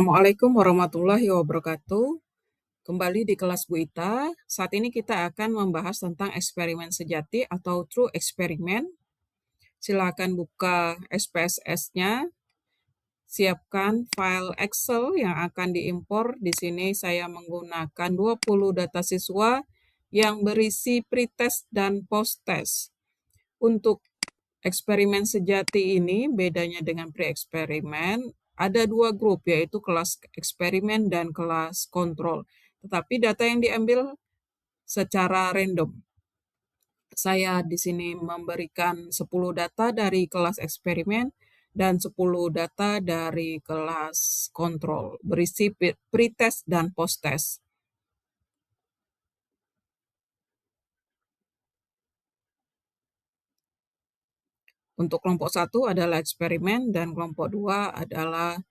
Assalamualaikum warahmatullahi wabarakatuh. Kembali di kelas Bu Ita. Saat ini kita akan membahas tentang eksperimen sejati atau true experiment. Silakan buka SPSS-nya. Siapkan file Excel yang akan diimpor. Di sini saya menggunakan 20 data siswa yang berisi pretest dan post-test. Untuk eksperimen sejati ini bedanya dengan pre-eksperimen, ada dua grup, yaitu kelas eksperimen dan kelas kontrol. Tetapi data yang diambil secara random. Saya di sini memberikan 10 data dari kelas eksperimen dan 10 data dari kelas kontrol, berisi pretest dan post-test. Untuk kelompok 1 adalah eksperimen dan kelompok 2 adalah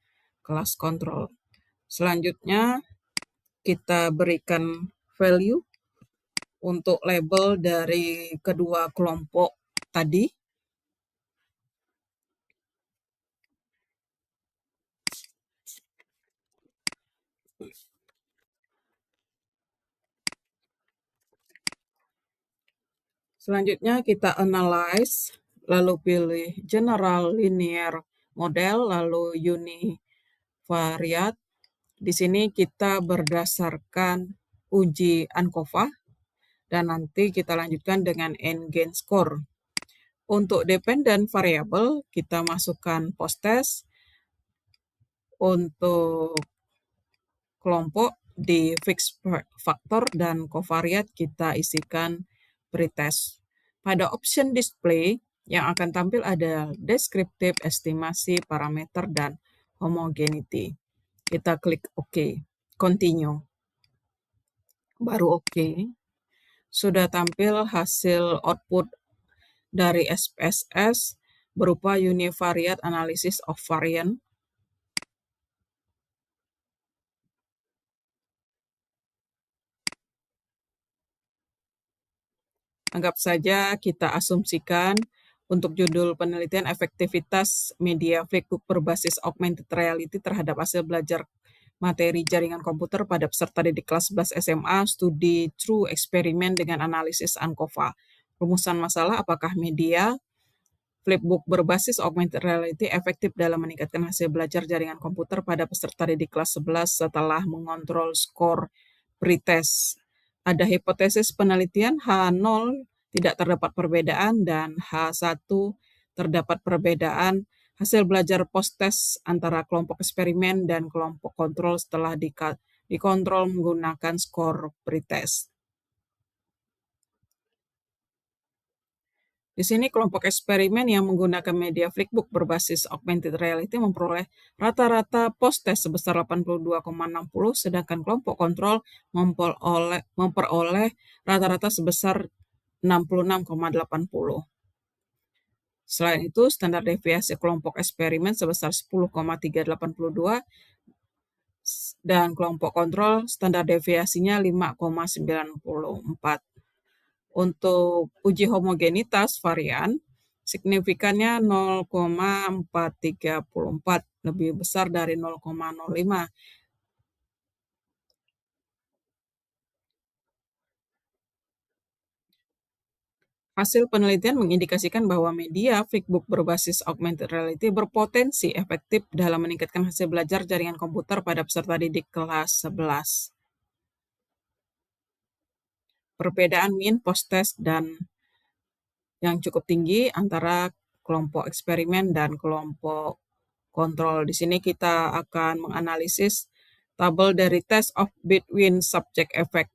kelas kontrol. Selanjutnya kita berikan value untuk label dari kedua kelompok tadi. Selanjutnya kita analyze, lalu pilih general linear model, lalu univariate. Di sini kita berdasarkan uji ANCOVA dan nanti kita lanjutkan dengan n-gain score. Untuk dependent variable kita masukkan post-test. Untuk kelompok di fix factor dan covariate kita isikan pretest. Pada option display yang akan tampil ada descriptive, estimasi, parameter, dan homogeneity. Kita klik OK, continue. Baru OK. Sudah tampil hasil output dari SPSS berupa univariate analysis of variance. Anggap saja kita asumsikan untuk judul penelitian efektivitas media Flipbook berbasis augmented reality terhadap hasil belajar materi jaringan komputer pada peserta didik kelas 11 SMA studi true eksperimen dengan analisis ANCOVA. Rumusan masalah, apakah media Flipbook berbasis augmented reality efektif dalam meningkatkan hasil belajar jaringan komputer pada peserta didik kelas 11 setelah mengontrol skor pretest. Ada hipotesis penelitian H0 tidak terdapat perbedaan dan H1 terdapat perbedaan hasil belajar post-test antara kelompok eksperimen dan kelompok kontrol setelah dikontrol menggunakan skor pretest. Di sini kelompok eksperimen yang menggunakan media Flipbook berbasis augmented reality memperoleh rata-rata post-test sebesar 82,60, sedangkan kelompok kontrol memperoleh rata-rata sebesar 66,80. Selain itu, standar deviasi kelompok eksperimen sebesar 10,382 dan kelompok kontrol standar deviasinya 5,94. Untuk uji homogenitas varian, signifikannya 0,434, lebih besar dari 0,05. Hasil penelitian mengindikasikan bahwa media Flipbook berbasis augmented reality berpotensi efektif dalam meningkatkan hasil belajar jaringan komputer pada peserta didik kelas 11. Perbedaan mean post-test dan yang cukup tinggi antara kelompok eksperimen dan kelompok kontrol. Di sini kita akan menganalisis tabel dari test of between subject effect,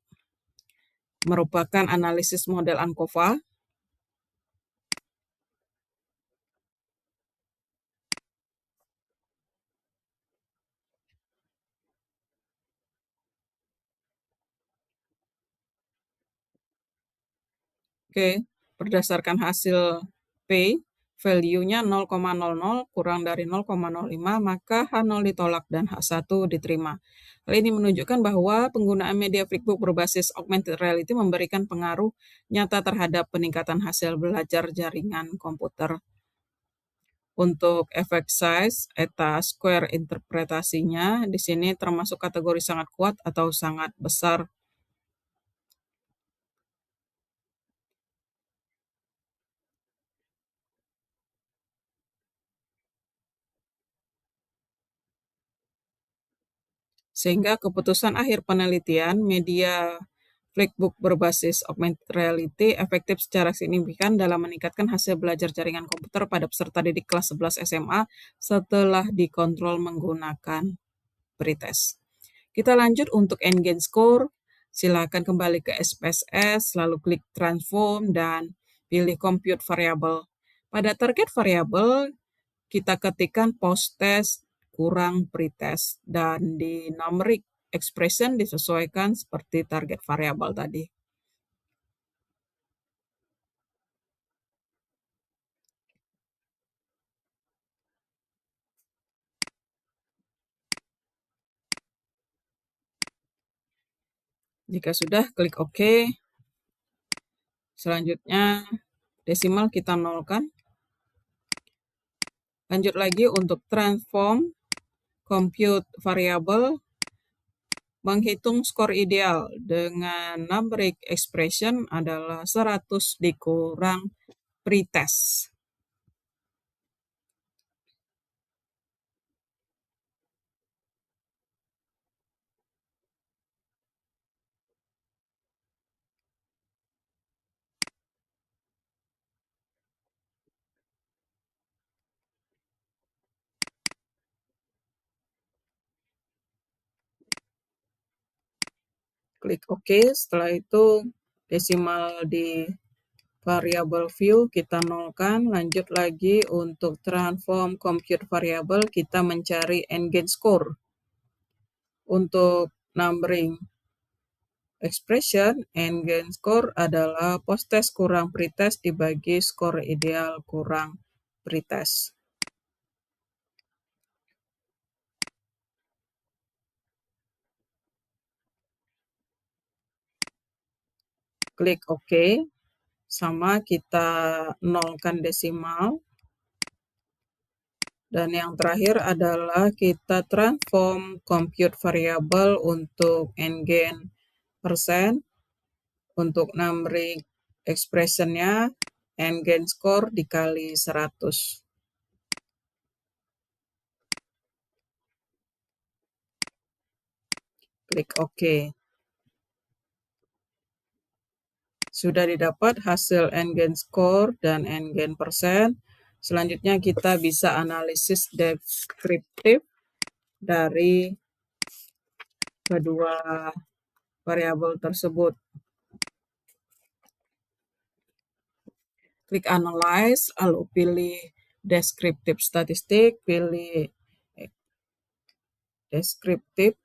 merupakan analisis model ANCOVA. Oke, berdasarkan hasil P, value-nya 0,00 kurang dari 0,05, maka H0 ditolak dan H1 diterima. Hal ini menunjukkan bahwa penggunaan media Flipbook berbasis augmented reality memberikan pengaruh nyata terhadap peningkatan hasil belajar jaringan komputer. Untuk effect size, eta square interpretasinya di sini termasuk kategori sangat kuat atau sangat besar. Sehingga keputusan akhir penelitian, media Flipbook berbasis augmented reality efektif secara signifikan dalam meningkatkan hasil belajar jaringan komputer pada peserta didik kelas 11 SMA setelah dikontrol menggunakan pretest. Kita lanjut untuk N-gain score. Silakan kembali ke SPSS, lalu klik transform dan pilih compute variable. Pada target variable, kita ketikkan post-test kurang pretest dan di numeric expression disesuaikan seperti target variabel tadi. Jika sudah, klik OK. Selanjutnya, desimal kita nolkan. Lanjut lagi untuk transform compute variable, menghitung skor ideal dengan numeric expression adalah 100 dikurang pretest. Klik OK. Setelah itu desimal di variable view kita nolkan. Lanjut lagi untuk transform compute variable, kita mencari N-gain score. Untuk numbering expression, N-gain score adalah post-test kurang pretest dibagi skor ideal kurang pretest. Klik OK. Sama kita nolkan desimal. Dan yang terakhir adalah kita transform compute variable untuk N-gain persen. Untuk numeric expression-nya N-gain score dikali 100. Klik OK. Sudah didapat hasil N-gain score dan N-gain persen. Selanjutnya kita bisa analisis deskriptif dari kedua variabel tersebut. Klik Analyze, lalu pilih Descriptive Statistik, pilih Deskriptif.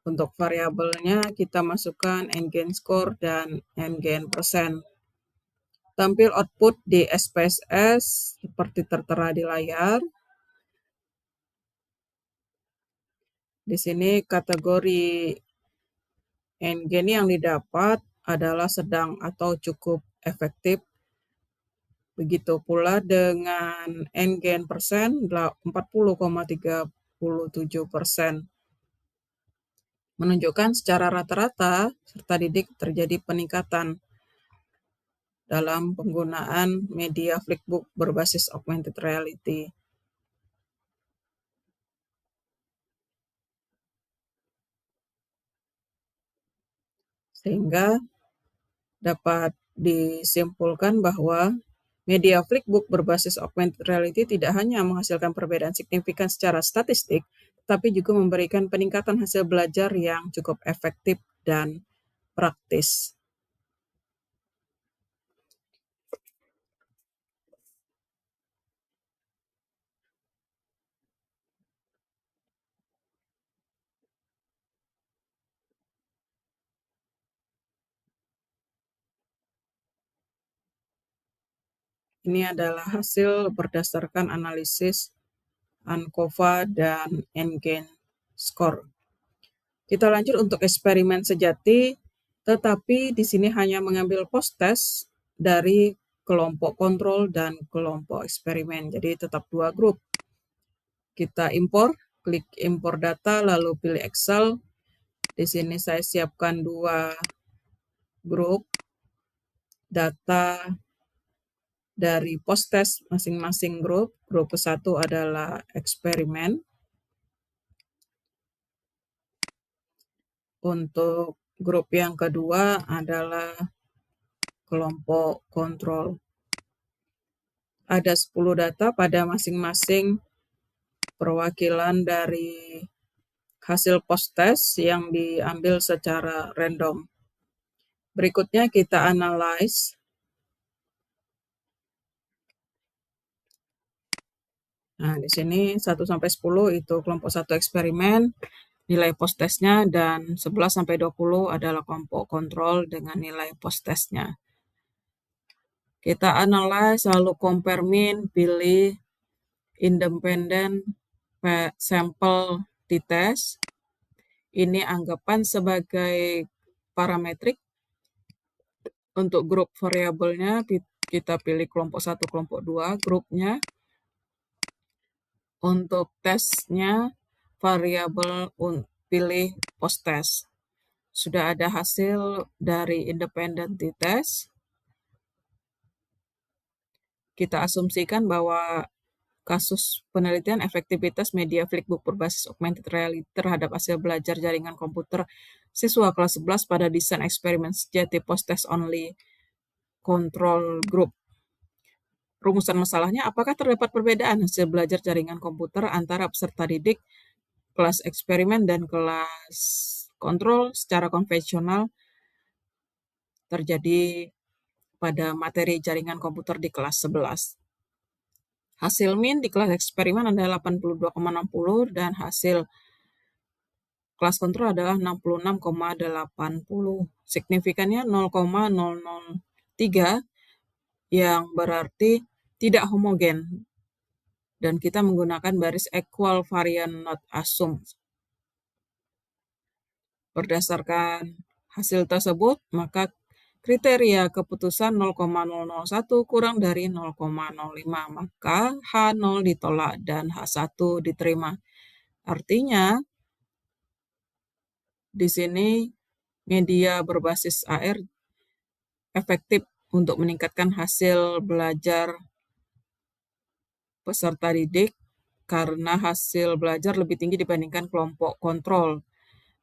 Untuk variabelnya kita masukkan N-gain score dan N-gain persen. Tampil output di SPSS seperti tertera di layar. Di sini kategori N-gain yang didapat adalah sedang atau cukup efektif. Begitu pula dengan N-gain persen 40,37%. Menunjukkan secara rata-rata serta didik terjadi peningkatan dalam penggunaan media Flipbook berbasis augmented reality. Sehingga dapat disimpulkan bahwa media Flipbook berbasis augmented reality tidak hanya menghasilkan perbedaan signifikan secara statistik, tetapi juga memberikan peningkatan hasil belajar yang cukup efektif dan praktis. Ini adalah hasil berdasarkan analisis ANCOVA dan N-gain score. Kita lanjut untuk eksperimen sejati, tetapi di sini hanya mengambil post-test dari kelompok kontrol dan kelompok eksperimen. Jadi tetap 2 grup. Kita impor, klik impor data, lalu pilih Excel. Di sini saya siapkan 2 grup data dari post-test masing-masing grup. Grup ke-1 adalah eksperimen. Untuk grup yang kedua adalah kelompok kontrol. Ada 10 data pada masing-masing perwakilan dari hasil post-test yang diambil secara random. Berikutnya kita analyze. Nah, di sini 1-10 itu kelompok 1 eksperimen, nilai post-testnya, dan 11-20 adalah kelompok kontrol dengan nilai post-testnya. Kita analyze, lalu compare mean, pilih independent sample t-test. Ini anggapan sebagai parametrik. Untuk grup variabelnya, kita pilih kelompok 1, kelompok 2, grupnya. Untuk tesnya, variabel pilih post-test. Sudah ada hasil dari independent t-test. Kita asumsikan bahwa kasus penelitian efektivitas media Flipbook berbasis augmented reality terhadap hasil belajar jaringan komputer siswa kelas 11 pada desain eksperimen sejati post-test only control group. Rumusan masalahnya, apakah terdapat perbedaan hasil belajar jaringan komputer antara peserta didik kelas eksperimen dan kelas kontrol secara konvensional terjadi pada materi jaringan komputer di kelas 11. Hasil min di kelas eksperimen adalah 82,60 dan hasil kelas kontrol adalah 66,80. Signifikannya 0,003 yang berarti tidak homogen. Dan kita menggunakan baris equal variant not assumed. Berdasarkan hasil tersebut, maka kriteria keputusan 0,001 kurang dari 0,05, maka H0 ditolak dan H1 diterima. Artinya, di sini media berbasis AR efektif untuk meningkatkan hasil belajar peserta didik karena hasil belajar lebih tinggi dibandingkan kelompok kontrol.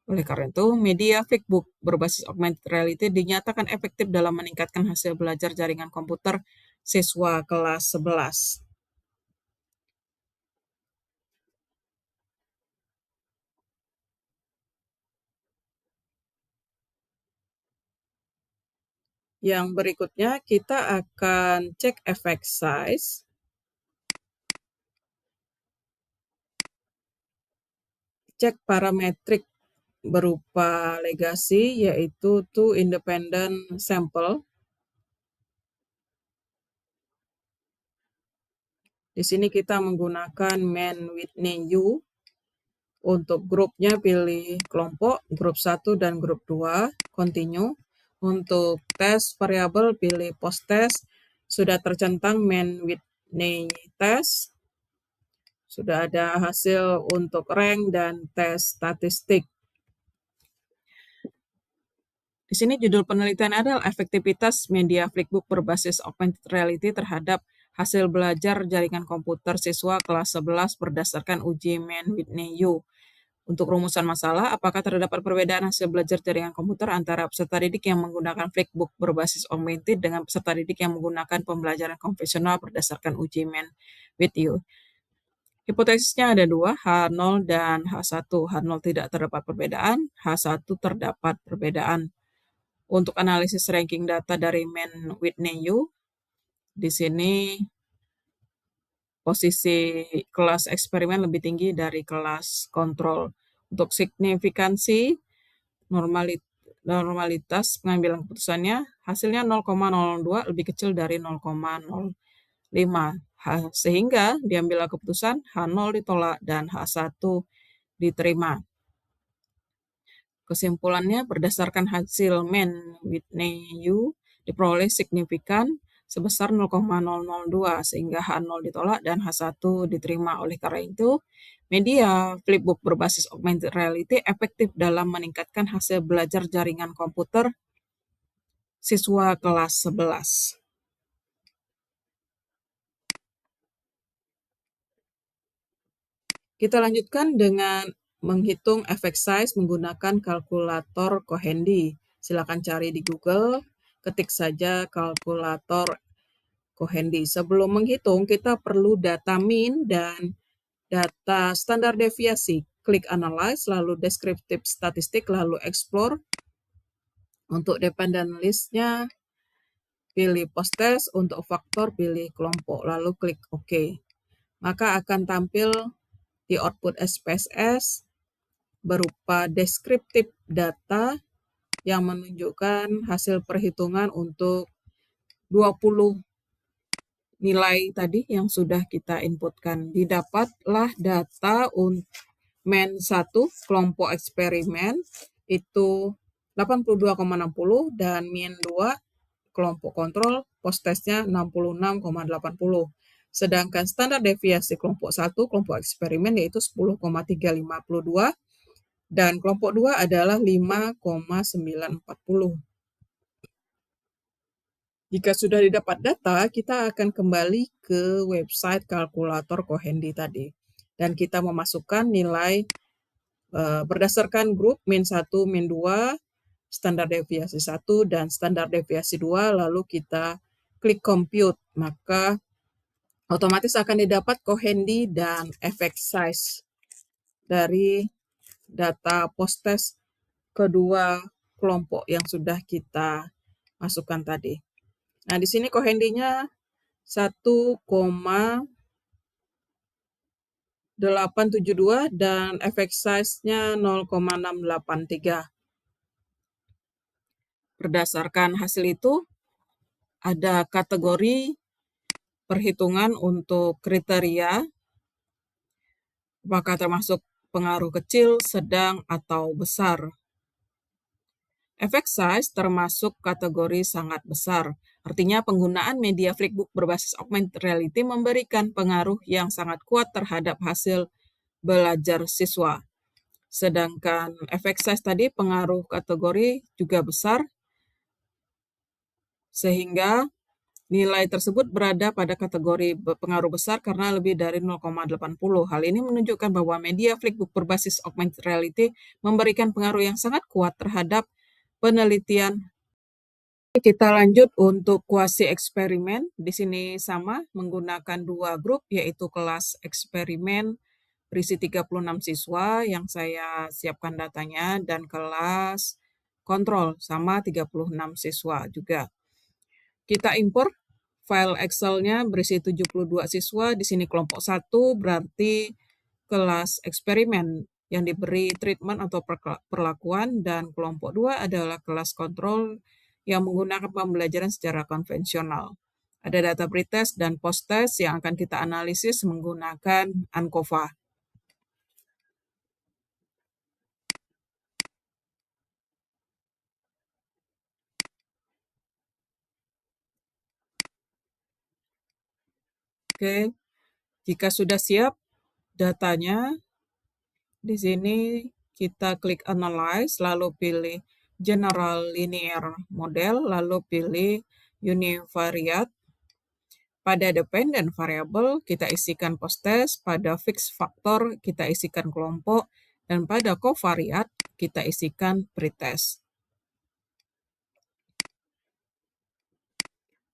Oleh karena itu, media Flipbook berbasis augmented reality dinyatakan efektif dalam meningkatkan hasil belajar jaringan komputer siswa kelas 11. Yang berikutnya kita akan cek effect size. Cek parametrik berupa legasi, yaitu two independent sample. Di sini kita menggunakan main Whitney U. Untuk grupnya pilih kelompok, grup 1 dan grup 2, continue. Untuk tes variabel pilih post test, sudah tercentang main Whitney test. Sudah ada hasil untuk rank dan tes statistik. Di sini judul penelitian adalah efektivitas media Flipbook berbasis augmented reality terhadap hasil belajar jaringan komputer siswa kelas 11 berdasarkan uji main Whitney U. Untuk rumusan masalah, apakah terdapat perbedaan hasil belajar jaringan komputer antara peserta didik yang menggunakan Flipbook berbasis augmented dengan peserta didik yang menggunakan pembelajaran konvensional berdasarkan uji main Whitney U? Hipotesisnya ada 2, H0 dan H1. H0 tidak terdapat perbedaan, H1 terdapat perbedaan. Untuk analisis ranking data dari main Whitney U, di sini posisi kelas eksperimen lebih tinggi dari kelas kontrol. Untuk signifikansi, normalitas pengambilan keputusannya, hasilnya 0,02 lebih kecil dari 0,05. Sehingga diambil keputusan H0 ditolak dan H1 diterima. Kesimpulannya, berdasarkan hasil main Whitney U diperoleh signifikan sebesar 0,002 sehingga H0 ditolak dan H1 diterima. Oleh karena itu, media flipbook berbasis augmented reality efektif dalam meningkatkan hasil belajar jaringan komputer siswa kelas 11. Kita lanjutkan dengan menghitung efek size menggunakan kalkulator Cohendy. Silakan cari di Google, ketik saja kalkulator Cohendy. Sebelum menghitung, kita perlu data mean dan data standar deviasi. Klik Analyze, lalu Descriptive Statistik, lalu Explore. Untuk dependent list-nya, pilih post-test. Untuk faktor, pilih kelompok, lalu klik OK. Maka akan tampil di output SPSS berupa deskriptif data yang menunjukkan hasil perhitungan untuk 20 nilai tadi yang sudah kita inputkan. Didapatlah data untuk MEN 1 kelompok eksperimen itu 82,60 dan MEN 2 kelompok kontrol post-testnya 66,80. Sedangkan standar deviasi kelompok 1 kelompok eksperimen yaitu 10,352 dan kelompok 2 adalah 5,940. Jika sudah didapat data, kita akan kembali ke website kalkulator Cohendy tadi. Dan kita memasukkan nilai berdasarkan grup min 1, min 2, standar deviasi 1, dan standar deviasi 2, lalu kita klik compute. Maka otomatis akan didapat Cohendy dan effect size dari data post-test kedua kelompok yang sudah kita masukkan tadi. Nah, di sini Cohendy-nya 1,872 dan effect size-nya 0,683. Berdasarkan hasil itu, ada kategori perhitungan untuk kriteria, apakah termasuk pengaruh kecil, sedang, atau besar. Efek size termasuk kategori sangat besar. Artinya penggunaan media flipbook berbasis augmented reality memberikan pengaruh yang sangat kuat terhadap hasil belajar siswa. Sedangkan efek size tadi pengaruh kategori juga besar, sehingga nilai tersebut berada pada kategori pengaruh besar karena lebih dari 0,80. Hal ini menunjukkan bahwa media flipbook berbasis augmented reality memberikan pengaruh yang sangat kuat terhadap penelitian. Kita lanjut untuk kuasi eksperimen. Di sini sama menggunakan dua grup, yaitu kelas eksperimen berisi 36 siswa yang saya siapkan datanya dan kelas kontrol sama 36 siswa juga. Kita import file Excel-nya berisi 72 siswa. Di sini kelompok 1 berarti kelas eksperimen yang diberi treatment atau perlakuan, dan kelompok 2 adalah kelas kontrol yang menggunakan pembelajaran secara konvensional. Ada data pretest dan post-test yang akan kita analisis menggunakan ANCOVA. Oke, jika sudah siap datanya, di sini kita klik Analyze, lalu pilih General Linear Model, lalu pilih Univariate. Pada dependent variable, kita isikan post-test. Pada fixed factor, kita isikan kelompok. Dan pada covariate, kita isikan pretest.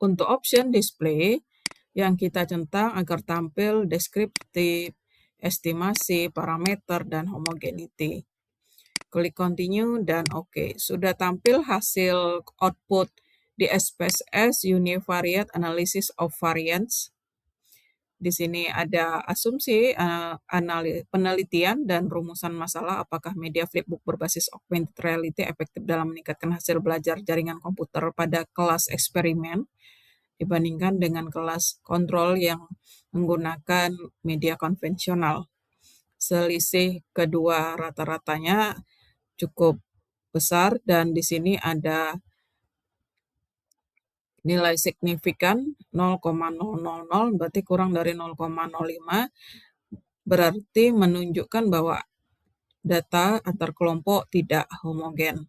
Untuk option display, yang kita centang agar tampil deskriptif, estimasi, parameter, dan homogeneity. Klik continue dan OK. Sudah tampil hasil output di SPSS Univariate Analysis of Variance. Di sini ada asumsi, penelitian, dan rumusan masalah apakah media flipbook berbasis augmented reality efektif dalam meningkatkan hasil belajar jaringan komputer pada kelas eksperimen dibandingkan dengan kelas kontrol yang menggunakan media konvensional. Selisih kedua rata-ratanya cukup besar dan di sini ada Nilai signifikan 0,000 berarti kurang dari 0,05 berarti menunjukkan bahwa data antar kelompok tidak homogen.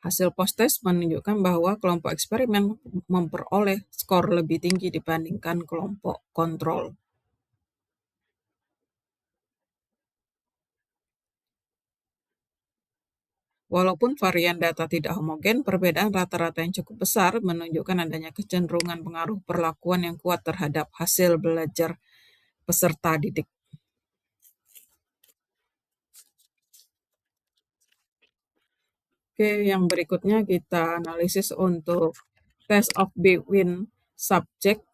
Hasil post-test menunjukkan bahwa kelompok eksperimen memperoleh skor lebih tinggi dibandingkan kelompok kontrol. Walaupun varian data tidak homogen, perbedaan rata-rata yang cukup besar menunjukkan adanya kecenderungan pengaruh perlakuan yang kuat terhadap hasil belajar peserta didik. Oke, yang berikutnya kita analisis untuk test of between subject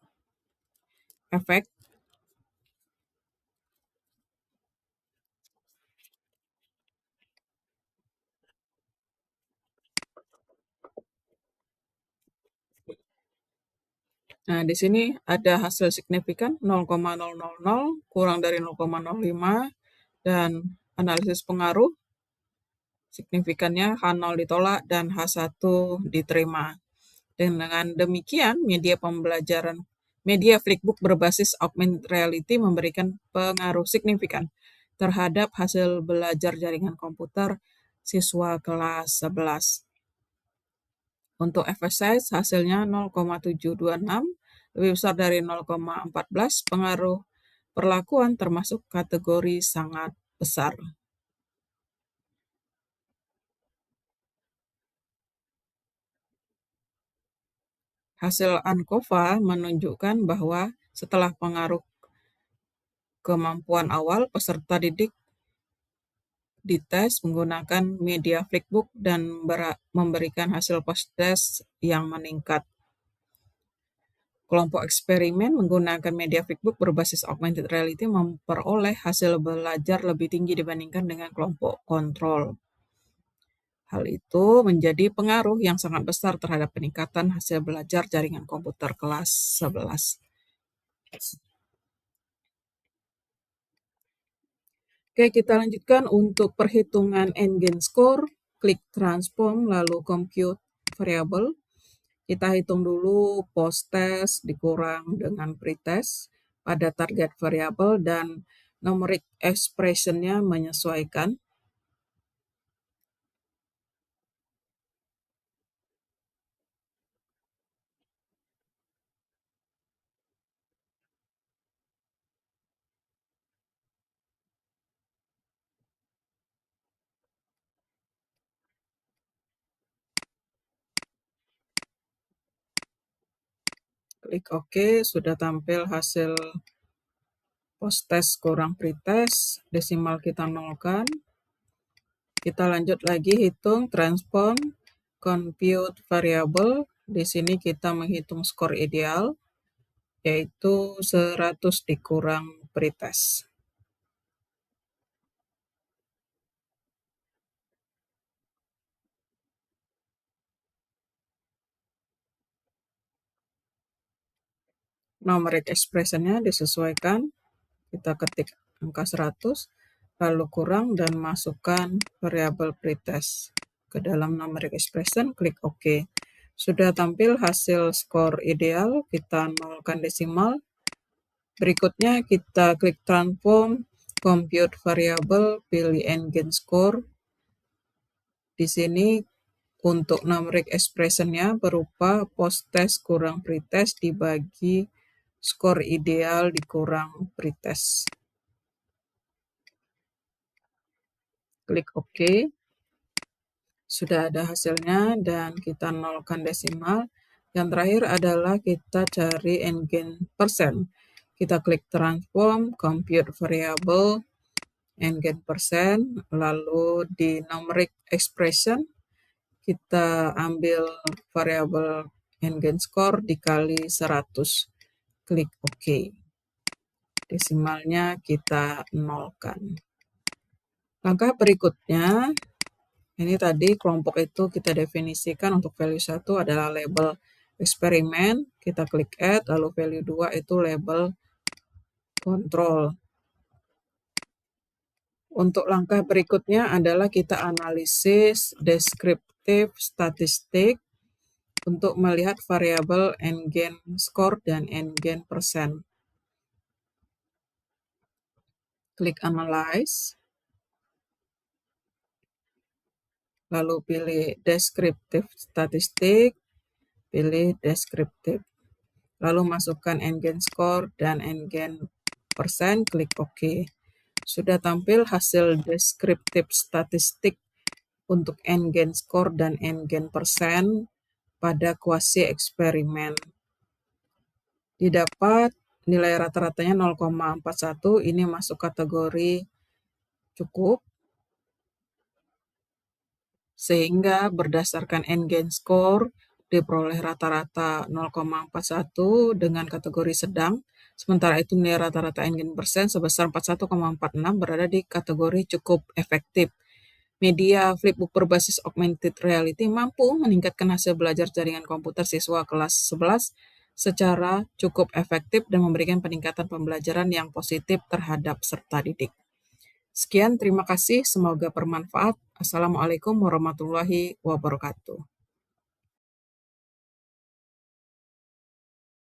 effect. Nah, di sini ada hasil signifikan 0,000 kurang dari 0,05 dan analisis pengaruh signifikannya H0 ditolak dan H1 diterima. Dengan demikian, media Flipbook berbasis augmented reality memberikan pengaruh signifikan terhadap hasil belajar jaringan komputer siswa kelas 11. Untuk effect size hasilnya 0,726, lebih besar dari 0,14, pengaruh perlakuan termasuk kategori sangat besar. Hasil ANCOVA menunjukkan bahwa setelah pengaruh kemampuan awal, peserta didik dites menggunakan media Flipbook dan memberikan hasil post-test yang meningkat. Kelompok eksperimen menggunakan media Flipbook berbasis augmented reality memperoleh hasil belajar lebih tinggi dibandingkan dengan kelompok kontrol. Hal itu menjadi pengaruh yang sangat besar terhadap peningkatan hasil belajar jaringan komputer kelas 11. Oke, kita lanjutkan untuk perhitungan N-gain score, klik transform, lalu compute variable. Kita hitung dulu post-test dikurang dengan pretest pada target variable dan numeric expression-nya menyesuaikan. Klik OK, sudah tampil hasil post-test kurang pretest, desimal kita nolkan. Kita lanjut lagi hitung transform, compute variable. Di sini kita menghitung skor ideal, yaitu 100 dikurang pretest. Numeric expression-nya disesuaikan, kita ketik angka 100, lalu kurang dan masukkan variabel pretest ke dalam numeric expression, klik OK. Sudah tampil hasil skor ideal, kita nolkan desimal. Berikutnya kita klik transform, compute variable, pilih N-gain score. Di sini untuk numeric expression-nya berupa post-test kurang pretest dibagi skor ideal dikurang pretest. Klik OK. Sudah ada hasilnya dan kita nolkan desimal. Yang terakhir adalah kita cari N-gain persen. Kita klik transform, compute variable, N-gain persen, lalu di numeric expression kita ambil variabel N-gain score dikali 100. Klik OK. Desimalnya kita nolkan. Langkah berikutnya, ini tadi kelompok itu kita definisikan untuk value 1 adalah label eksperimen. Kita klik add, lalu value 2 itu label kontrol. Untuk langkah berikutnya adalah kita analisis deskriptif statistik untuk melihat variabel n-gain score dan n-gain persen. Klik Analyze, lalu pilih Deskriptif Statistik, pilih Deskriptif. Lalu masukkan n-gain score dan n-gain persen, klik OK. Sudah tampil hasil deskriptif statistik untuk n-gain score dan n-gain persen pada kuasi eksperimen. Didapat nilai rata-ratanya 0,41, ini masuk kategori cukup, sehingga berdasarkan n-gain score diperoleh rata-rata 0,41 dengan kategori sedang, sementara itu nilai rata-rata n-gain persen sebesar 41,46 berada di kategori cukup efektif. Media flipbook berbasis augmented reality mampu meningkatkan hasil belajar jaringan komputer siswa kelas 11 secara cukup efektif dan memberikan peningkatan pembelajaran yang positif terhadap peserta didik. Sekian, terima kasih. Semoga bermanfaat. Assalamualaikum warahmatullahi wabarakatuh.